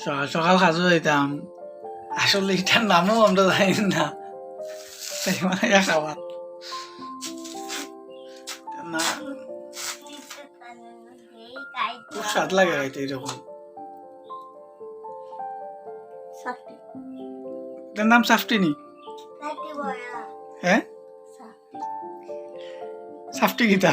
সকাল সকাল কাজও যাইতাম, আসলে এটার নামও আমরা জানি না, তাই মানে খাবার না খুব স্বাদ লাগে খাইতে এরকম। এটার নাম সাফটি নি? হ্যাঁ সাফটি কিতা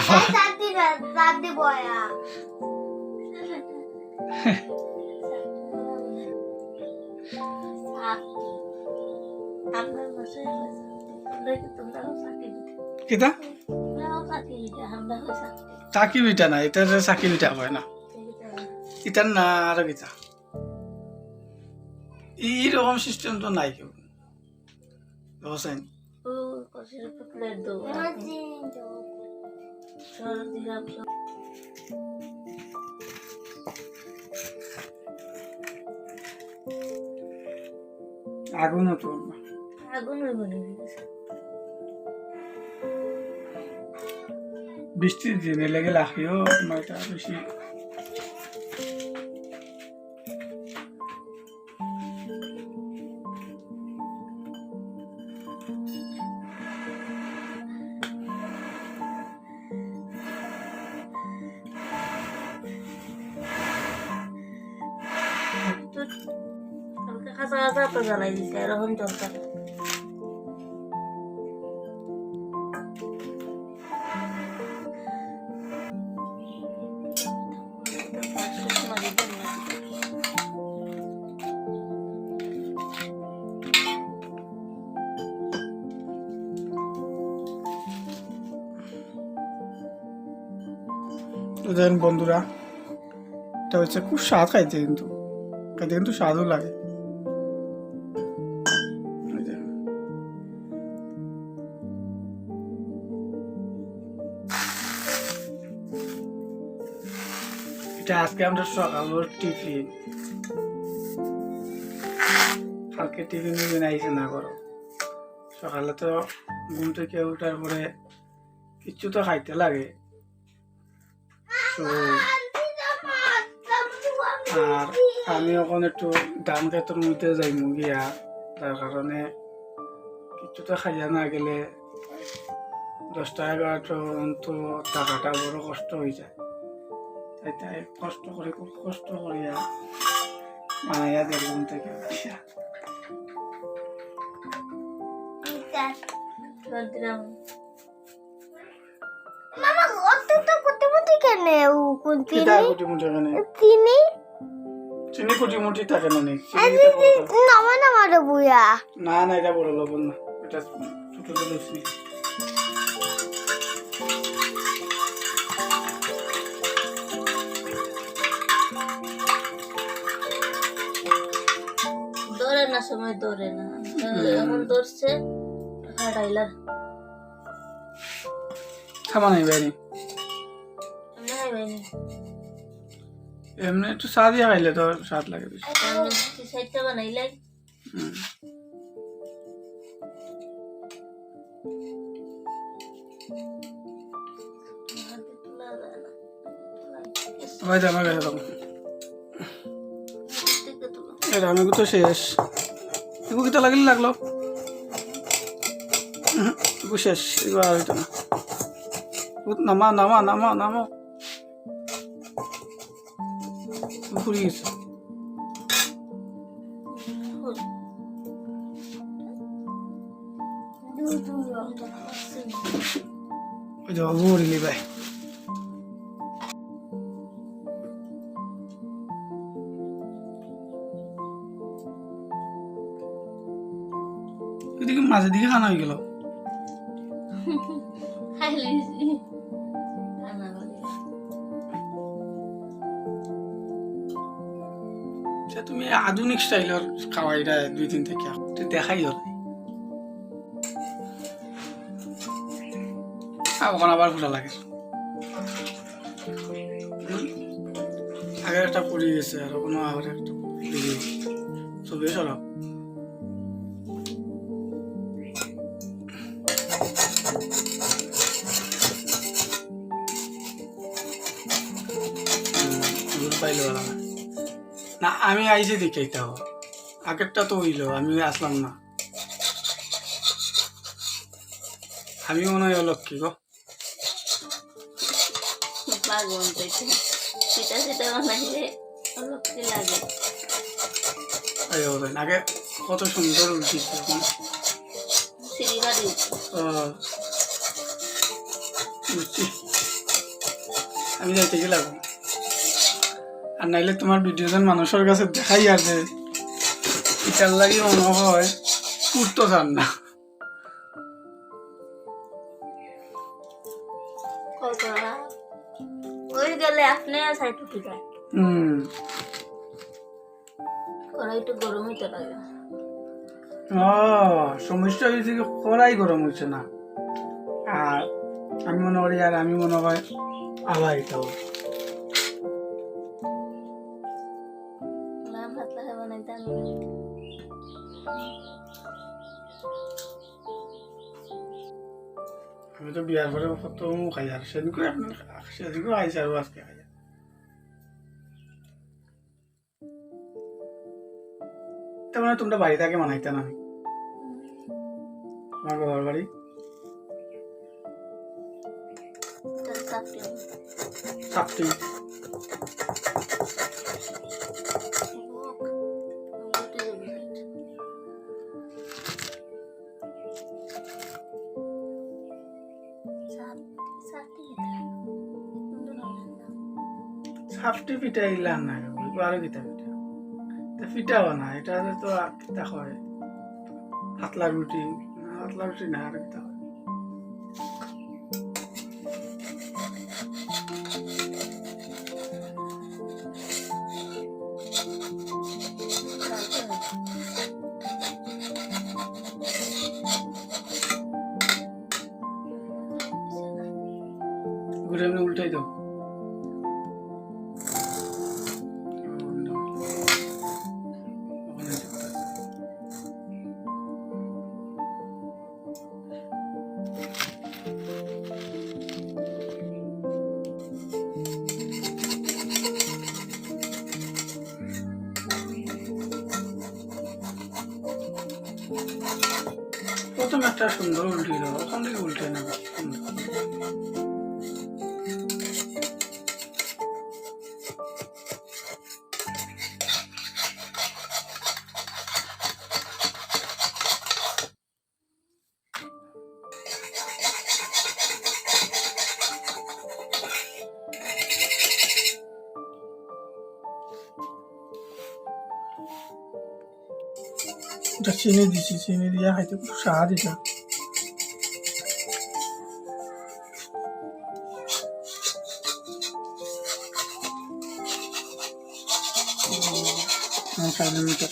কিতা চাকি পিঠা না, এটা চাকি পিঠা হয় না, ইটার না আরো কিতা এইরকম সিস্টেম তো নাই কেউ বুঝছেন। আগুন তো বৃষ্টির দিনে লেগে লাখিও এটা বেশি কাঁচা কাঁচা তো জ্বালাই দিছে, এরকম চলতে দেখেন বন্ধুরা, এটা হচ্ছে খুব স্বাদ খাইতে, কিন্তু খাইতে কিন্তু স্বাদও লাগে। এটা আজকে আমরা সকালের টিফিন, কালকে টিফিন আইসে না করো, সকালে তো ঘুম থেকে উঠার পরে কিছু তো খাইতে লাগে, আর আমি এখন একটু ধান ক্ষেতের মধ্যে যাই গিয়া, তার কারণে কিছু তো খাইয়া না গেলে 10টা 11টা অন্ত টাকাটা বড় কষ্ট হয়ে যায়, তাই কষ্ট করে খুব কষ্ট করিয়া বানাইয়া দেয় ঘুম থেকে আসিয়া। চিনি কুটি মুটি থাকে না, না না এটা বড় লবণ না, এটা ছোট ছোট চিনি। ধরে না, সময় ধরে না, এখন ধরছে হারাইলার খাবা নাই বাইরে, এমনি একটু চা দিয়ে খাইলে তো স্বাদ লাগে বেশি। সাইডটা বানাইলাই আমার কাছে তখন আমি তো শেষ, এগু কিতা লাগলে লাগলো, এগু শেষ, এগু আর হইতো না। নামা নামা নামা নামো, ঘুরে গেছে ঘুরিলি ভাই। এদিকে মাঝের দিকে খানা হয়ে গেল, তুমি আধুনিক স্টাইলের খাওয়াইটা 2-3 থেকে দেখাই হল, ওখানে আবার ভুলা লাগে, আগের একটা পড়ে গেছে আর কোনো আবার একটা ছবি সরাও। পাইলো না, আমি আইছি দেখে এটাও আগেরটা তো হইলো, আমি আসলাম না। আমি মনে হয় লক্ষ্মী গো। পাগল পেটে পিঠা সিটা বানাইলে লক্ষ্মী লাগে। আগে কত সুন্দর উল্টিছে এখন। সিঁড়ি বাড়ি বুঝছি, আমি যাইতে গেলাম। আর নাইলে তোমার ভিডিওজন মানুষের কাছে দেখাই আর যে এটার লাগে মনে হয় উঠতো চান না। ওই গেলে আপনি সাইড উঠে যায়। ওরা একটু গরম হইতে লাগে। সমস্যা হয়েছে কি কড়াই গরম হয়েছে না। আর আমি মনে করি, আর আমি মনে হয় আবার এটাও পাতলা খাবার নাই তা আমি তো বিয়ার পরে কত খাই, আর সেদিনকে খাইছে আর আজকে খাই। তার মানে তোমরা বাড়ি থেকে বানাইতে না? আমার বাবার বাড়ি সাপটি। সাপটি পিঠা ইলাম না, আরো কিতা পিঠা পিঠা বানা, এটা তো কিতা হয় পাতলা রুটি না, আর কিতা হয়। ঘুরে এমনি উল্টাই দাও। প্রথম একটা সুন্দর উল্টিল, ওখান থেকে উল্টে না। এটা চিনি দিছি, চিনি দিয়া খাইতে খুব স্বাদ এটা। মিটার